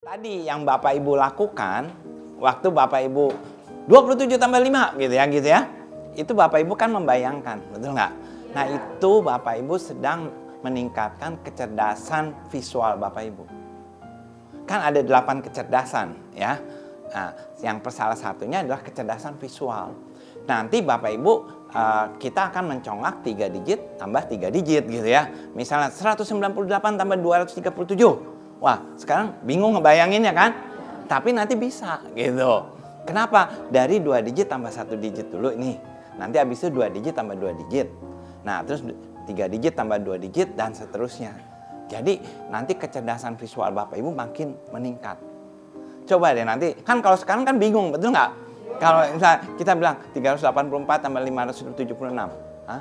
Tadi yang Bapak Ibu lakukan, waktu Bapak Ibu 27 tambah 5 gitu ya. Itu Bapak Ibu kan membayangkan, betul nggak? Nah itu Bapak Ibu sedang meningkatkan kecerdasan visual Bapak Ibu. Kan ada 8 kecerdasan ya. Nah, yang salah satunya adalah kecerdasan visual. Nanti Bapak Ibu kita akan mencongak 3 digit tambah 3 digit gitu ya. Misalnya 198 tambah 237. Wah, sekarang bingung ngebayanginnya kan? Tapi nanti bisa gitu. Kenapa? Dari 2 digit tambah 1 digit dulu nih. Nanti habis itu 2 digit tambah 2 digit. Nah, terus 3 digit tambah 2 digit dan seterusnya. Jadi nanti kecerdasan visual Bapak Ibu makin meningkat. Coba deh nanti, kan kalau sekarang kan bingung, betul nggak? Kalau misalnya kita bilang 384 tambah 576. Hah?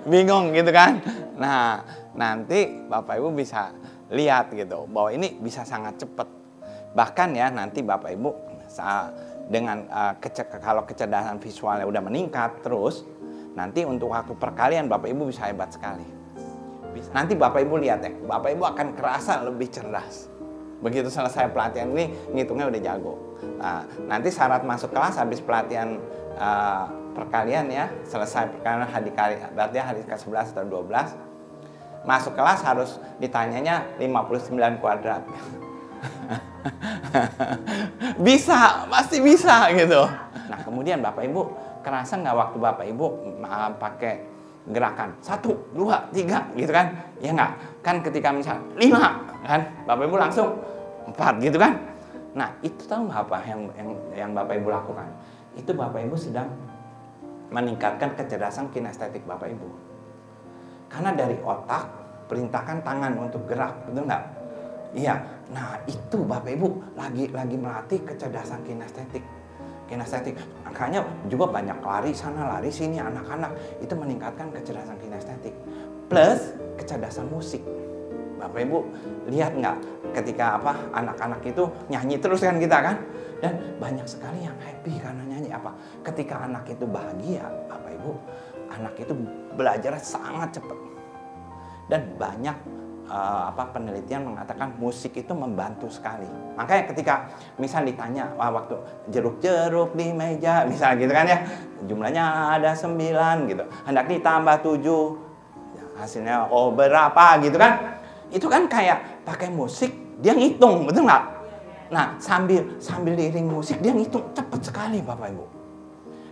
Bingung gitu kan? Nah, nanti Bapak Ibu bisa lihat gitu bahwa ini bisa sangat cepat. Bahkan ya nanti Bapak Ibu dengan kalau kecerdasan visualnya udah meningkat terus, nanti untuk waktu perkalian Bapak Ibu bisa hebat sekali. Nanti Bapak Ibu lihat ya, Bapak Ibu akan kerasa lebih cerdas. Begitu selesai pelatihan ini, ngitungnya udah jago. Nah, nanti syarat masuk kelas habis pelatihan perkalian ya, selesai perkalian berarti hari ke-11 atau 12. Masuk kelas harus ditanyanya 59 kuadrat. Bisa, pasti bisa gitu. Nah kemudian Bapak Ibu kerasa nggak waktu Bapak Ibu pakai gerakan 1, 2, 3 gitu kan? Ya nggak? Kan ketika misal 5 kan, Bapak Ibu langsung 4 gitu kan? Nah itu tahu apa yang Bapak Ibu lakukan? Itu Bapak Ibu sedang meningkatkan kecerdasan kinestetik Bapak Ibu. Karena dari otak perintahkan tangan untuk gerak, betul nggak? Iya. Nah itu Bapak Ibu lagi melatih kecerdasan kinestetik. Makanya juga banyak lari sana lari sini anak-anak itu meningkatkan kecerdasan kinestetik. Plus kecerdasan musik. Bapak Ibu lihat nggak ketika anak-anak itu nyanyi terus kan kita kan? Dan banyak sekali yang happy karena nyanyi apa? Ketika anak itu bahagia, Bapak Ibu, anak itu belajar sangat cepat. Dan banyak penelitian mengatakan musik itu membantu sekali. Makanya ketika misal ditanya waktu jeruk-jeruk di meja, misal gitu kan ya, jumlahnya ada 9 gitu, hendak ditambah 7, ya, hasilnya berapa gitu kan? Itu kan kayak pakai musik dia ngitung, betul nggak? Nah sambil diiring musik dia ngitung cepat sekali Bapak Ibu.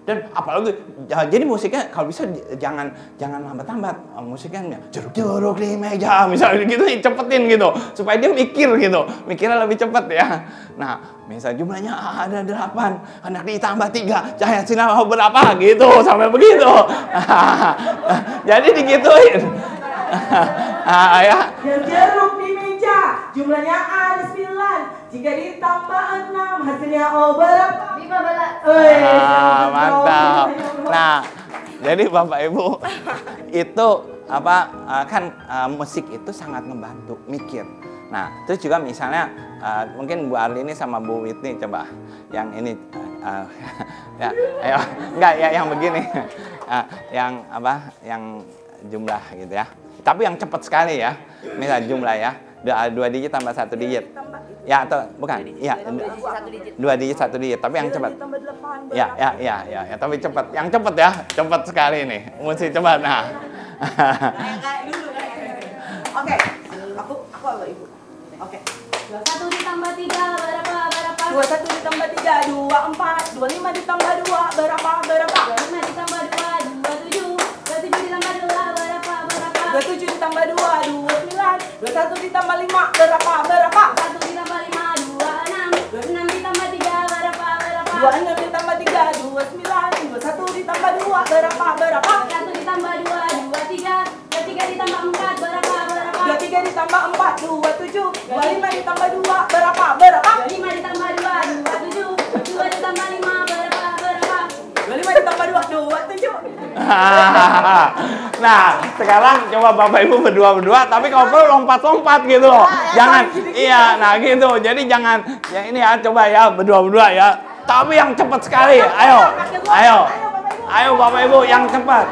Dan apalagi jadi musiknya kalau bisa jangan lambat-lambat, musiknya jeruk-jeruk di meja misalnya gitu, cepetin gitu supaya dia mikirnya lebih cepat ya. Nah misal jumlahnya ada 8, hendak ditambah 3, cahaya sinar berapa gitu sampai begitu. Jadi digituin. Ya. Jeruk di meja jumlahnya ada 9, jika ditambah 6 hasilnya berapa? 15. Mantap. Nah, jadi Bapak Ibu itu musik itu sangat membantu mikir. Nah, terus juga misalnya mungkin Bu Arlini sama Bu Whitney coba yang ini ya, ayo enggak ya yang begini. Yang jumlah gitu ya. Tapi yang cepat sekali ya. Misal jumlah ya. 2 digit tambah 1 digit. Ya atau bukan? Iya. 2 digit 1 digit, tapi yang cepat. Ya, tapi cepat. Yang cepat ya. Cepat sekali nih. Mesti cepat. Nah. Oke. Aku apa Ibu? Oke. 21 ditambah 3 berapa? 21 ditambah 3 24. 25 ditambah 2 berapa? 25 ditambah 2 27. 27 ditambah 2 berapa? 27 ditambah 2 29. 21 ditambah 5 berapa? 1 ditambah 5 26. 26 ditambah 3 berapa? 26 ditambah 3 29. 21 ditambah 2 berapa? 1 ditambah 2 23. 23 ditambah 4 berapa? 23 ditambah 4 27. 25 ditambah 2 berapa? 25 ditambah 2 27. 2 ditambah 5 berapa? 25 ditambah 2 27. Nah, sekarang coba Bapak Ibu berdua, tapi kalau perlu lompat-lompat gitu loh. Jangan, iya, nah gitu. Jadi jangan, yang ini ya, coba ya berdua ya. Tapi yang cepat sekali. Ayo Bapak Ibu yang cepat.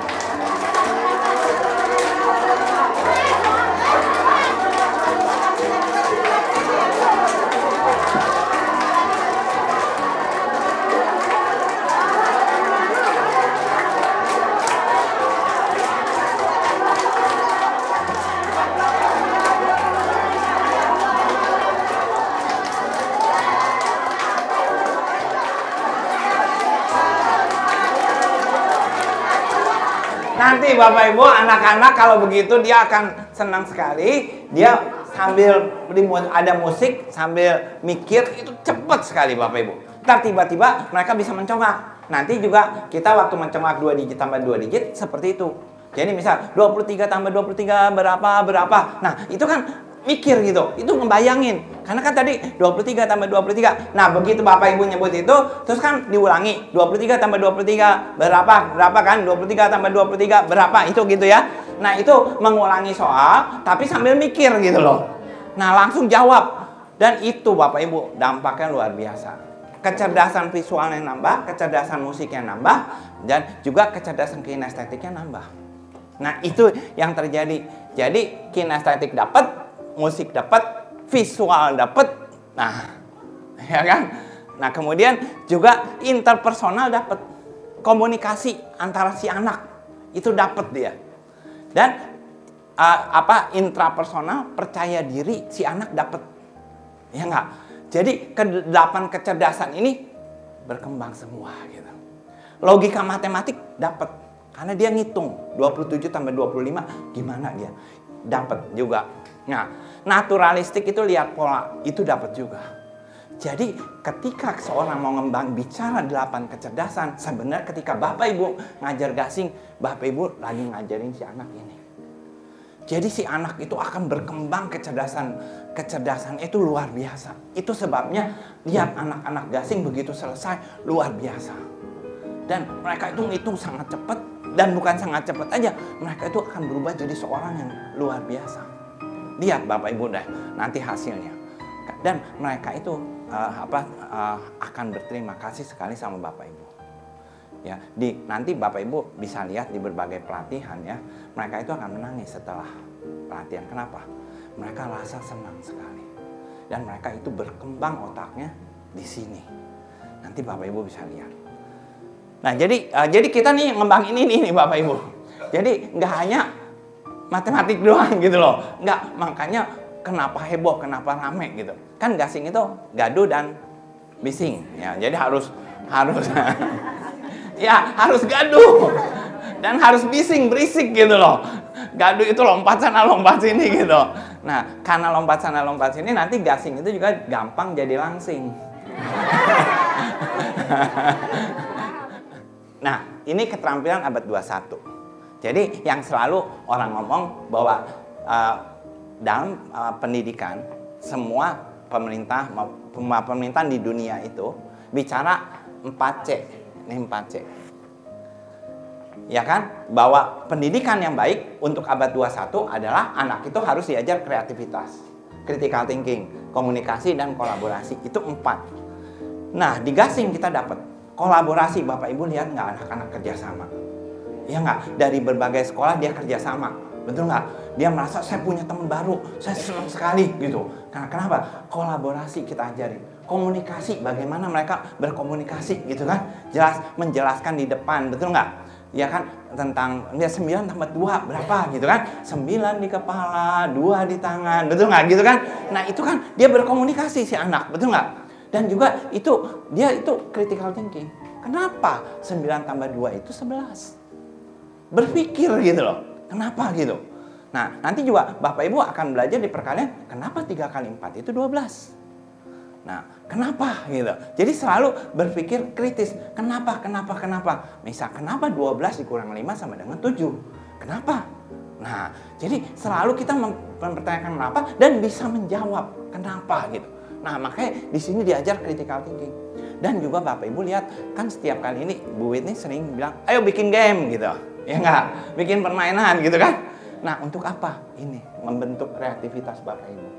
Pasti Bapak Ibu, anak-anak kalau begitu dia akan senang sekali. Dia sambil ada musik, sambil mikir, itu cepat sekali Bapak Ibu. Ntar tiba-tiba mereka bisa mencongak. Nanti juga kita waktu mencongak 2 digit tambah 2 digit seperti itu. Jadi misal 23 tambah 23 berapa. Nah itu kan mikir gitu, itu ngebayangin. Karena kan tadi 23 tambah 23. Nah begitu Bapak Ibu nyebut itu, terus kan diulangi. 23 tambah 23 berapa kan? 23 tambah 23 berapa? Itu gitu ya. Nah itu mengulangi soal, tapi sambil mikir gitu loh. Nah langsung jawab. Dan itu Bapak Ibu dampaknya luar biasa. Kecerdasan visualnya nambah, kecerdasan musiknya nambah, dan juga kecerdasan kinestetiknya nambah. Nah itu yang terjadi. Jadi kinestetik dapat, musik dapat, visual dapat. Nah, ya kan? Nah, kemudian juga interpersonal dapat. Komunikasi antara si anak itu dapat dia. Dan intrapersonal, percaya diri si anak dapat. Ya enggak? Jadi ke-8 kecerdasan ini berkembang semua gitu. Logika matematik dapat. Karena dia ngitung 27 tambah 25 gimana dia dapat juga. Nah, naturalistik itu lihat pola, itu dapat juga. Jadi ketika seorang mau bicara 8 kecerdasan, sebenarnya ketika Bapak Ibu ngajar gasing, Bapak Ibu lagi ngajarin si anak ini. Jadi si anak itu akan berkembang kecerdasan itu luar biasa. Itu sebabnya lihat anak-anak gasing begitu selesai luar biasa. Dan mereka itu ngitung sangat cepat. Dan bukan sangat cepat aja, mereka itu akan berubah jadi seorang yang luar biasa. Lihat Bapak Ibu deh, nanti hasilnya. Dan mereka itu akan berterima kasih sekali sama Bapak Ibu. Ya, nanti Bapak Ibu bisa lihat di berbagai pelatihan ya, mereka itu akan menangis setelah pelatihan. Kenapa? Mereka rasa senang sekali. Dan mereka itu berkembang otaknya di sini. Nanti Bapak Ibu bisa lihat. Nah, jadi kita nih ngembangin ini nih Bapak Ibu. Jadi nggak hanya matematik doang gitu loh. Nggak, makanya kenapa heboh, kenapa rame gitu. Kan gasing itu gaduh dan bising. Ya, jadi harus ya harus gaduh dan harus bising, berisik gitu loh. Gaduh itu lompat sana lompat sini gitu. Nah, karena lompat sana lompat sini nanti gasing itu juga gampang jadi langsing. Nah, ini keterampilan abad 21. Jadi yang selalu orang ngomong bahwa dalam pendidikan semua pemerintahan di dunia itu bicara 4C. Ini 4C. Ya kan? Bahwa pendidikan yang baik untuk abad 21 adalah anak itu harus diajar kreativitas, critical thinking, komunikasi dan kolaborasi. Itu 4. Nah, di gasing kita dapat kolaborasi. Bapak Ibu lihat nggak anak-anak kerjasama? Ya nggak? Dari berbagai sekolah dia kerjasama. Betul nggak? Dia merasa saya punya teman baru, saya senang sekali gitu. Karena kenapa? Kolaborasi kita ajarin. Komunikasi, bagaimana mereka berkomunikasi gitu kan? Menjelaskan di depan, betul nggak? Ya kan? Tentang 9 tambah 2 berapa gitu kan? 9 di kepala, 2 di tangan, betul nggak gitu kan? Nah itu kan dia berkomunikasi si anak, betul nggak? Dan juga dia itu critical thinking. Kenapa 9 tambah 2 itu 11? Berpikir gitu loh. Kenapa gitu? Nah, nanti juga Bapak Ibu akan belajar di perkalian, kenapa 3 kali 4 itu 12? Nah, kenapa gitu? Jadi selalu berpikir kritis. Kenapa? Misal, kenapa 12 dikurang 5 sama dengan 7? Kenapa? Nah, jadi selalu kita mempertanyakan kenapa dan bisa menjawab kenapa gitu. Nah, makanya di sini diajar critical thinking. Dan juga Bapak Ibu lihat, kan setiap kali ini Bu Whitney sering bilang, ayo bikin game gitu. Ya enggak? Bikin permainan gitu kan. Nah, untuk apa? Ini membentuk kreativitas Bapak Ibu.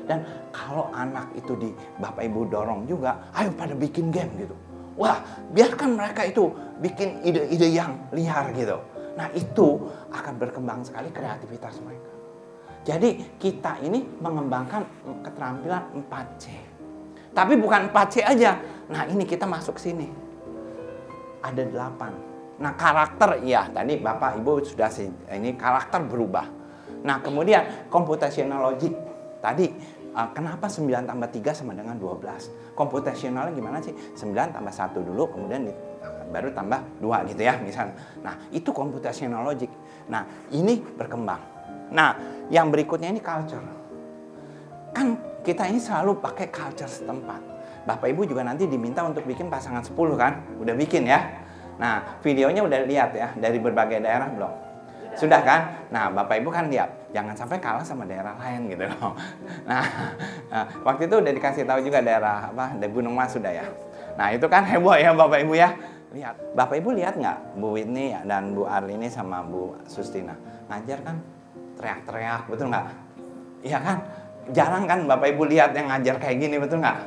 Dan kalau anak itu Bapak Ibu dorong juga, ayo pada bikin game gitu. Wah, biarkan mereka itu bikin ide-ide yang liar gitu. Nah, itu akan berkembang sekali kreativitas mereka. Jadi kita ini mengembangkan keterampilan 4C. Tapi bukan 4C aja. Nah ini kita masuk sini. Ada 8. Nah karakter, ya tadi Bapak Ibu sudah ini karakter berubah. Nah kemudian computational logic. Tadi kenapa 9 tambah 3 sama dengan 12? Computationalnya gimana sih? 9 tambah 1 dulu, kemudian baru tambah 2 gitu ya misalnya. Nah, itu computational logic. Nah, ini berkembang. Nah, yang berikutnya ini culture. Kan kita ini selalu pakai culture setempat. Bapak Ibu juga nanti diminta untuk bikin pasangan 10 kan? Udah bikin ya. Nah, videonya udah lihat ya dari berbagai daerah belum? Sudah kan? Nah, Bapak Ibu kan lihat, jangan sampai kalah sama daerah lain gitu loh. Nah, waktu itu udah dikasih tahu juga daerah apa? Dari Gunung Mas sudah ya. Nah, itu kan heboh ya Bapak Ibu ya. Lihat, Bapak Ibu lihat nggak Bu Whitney dan Bu Arlini sama Bu Sustina ngajar kan teriak-teriak, betul nggak? Iya kan? Jarang kan Bapak Ibu lihat yang ngajar kayak gini, betul nggak?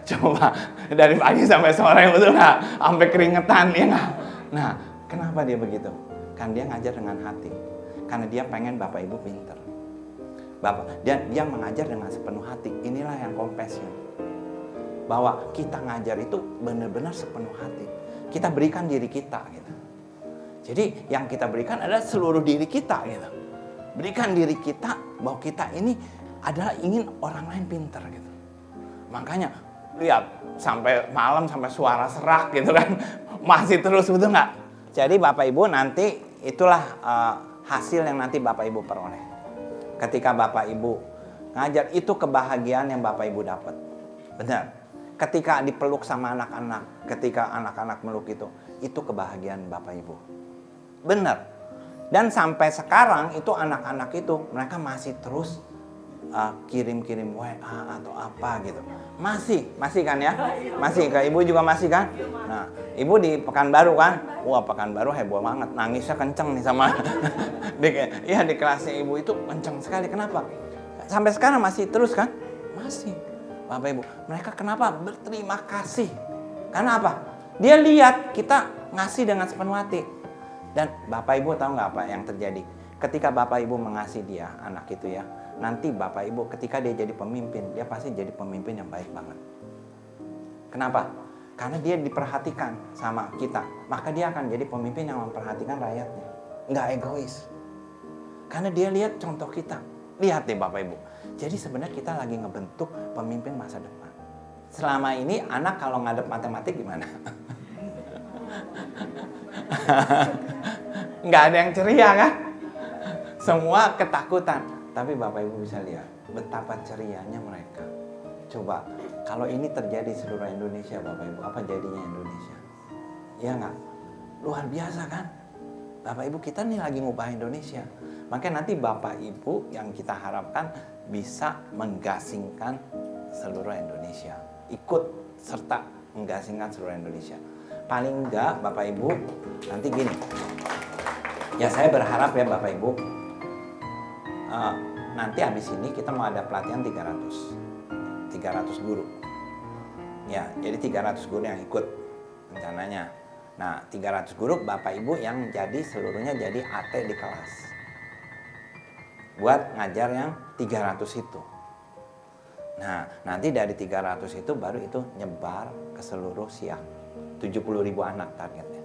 Coba dari pagi sampai sore, betul nggak? Sampai keringetan ya nggak? Nah, kenapa dia begitu? Kan dia ngajar dengan hati. Karena dia pengen Bapak Ibu pinter. Dia mengajar dengan sepenuh hati. Inilah yang compassion. Bahwa kita ngajar itu benar-benar sepenuh hati. Kita berikan diri kita gitu. Jadi yang kita berikan adalah seluruh diri kita gitu. Berikan diri kita bahwa kita ini adalah ingin orang lain pinter gitu. Makanya lihat sampai malam sampai suara serak gitu kan. Masih terus, betul nggak? Jadi Bapak Ibu nanti itulah hasil yang nanti Bapak Ibu peroleh. Ketika Bapak Ibu ngajar, itu kebahagiaan yang Bapak Ibu dapat. Benar. Ketika dipeluk sama anak-anak, ketika anak-anak meluk itu kebahagiaan Bapak Ibu. Benar. Dan sampai sekarang itu anak-anak itu mereka masih terus kirim-kirim WA atau apa gitu. Masih kan ya? Masih, ke Ibu juga masih kan? Nah, Ibu di Pekanbaru kan? Wah, Pekanbaru heboh banget, nangisnya kenceng nih sama di kelasnya Ibu itu kenceng sekali. Kenapa? Sampai sekarang masih terus kan? Masih. Bapak Ibu, mereka kenapa? Berterima kasih. Karena apa? Dia lihat kita ngasih dengan sepenuh hati. Dan Bapak Ibu tahu nggak apa yang terjadi? Ketika Bapak Ibu mengasihi dia, anak itu ya, nanti Bapak Ibu ketika dia jadi pemimpin, dia pasti jadi pemimpin yang baik banget. Kenapa? Karena dia diperhatikan sama kita, maka dia akan jadi pemimpin yang memperhatikan rakyatnya. Nggak egois. Karena dia lihat contoh kita. Lihat deh Bapak Ibu. Jadi sebenarnya kita lagi ngebentuk pemimpin masa depan. Selama ini anak kalau ngadep matematik gimana? Nggak ada yang ceria kan? Semua ketakutan. Tapi Bapak Ibu bisa lihat betapa cerianya mereka. Coba kalau ini terjadi seluruh Indonesia Bapak Ibu, apa jadinya Indonesia? Iya nggak? Luar biasa kan? Bapak Ibu kita nih lagi ngubah Indonesia. Makanya nanti Bapak Ibu yang kita harapkan bisa menggasingkan seluruh Indonesia. Ikut serta menggasingkan seluruh Indonesia. Paling enggak Bapak Ibu nanti gini. Ya saya berharap ya Bapak Ibu. Nanti habis ini kita mau ada pelatihan 300 guru. Ya, jadi 300 guru yang ikut rencananya. Nah, 300 guru Bapak Ibu yang jadi seluruhnya jadi AT di kelas. Buat ngajar yang 300 itu. Nah, nanti dari 300 itu baru itu nyebar ke seluruh Siak. 70.000 anak targetnya.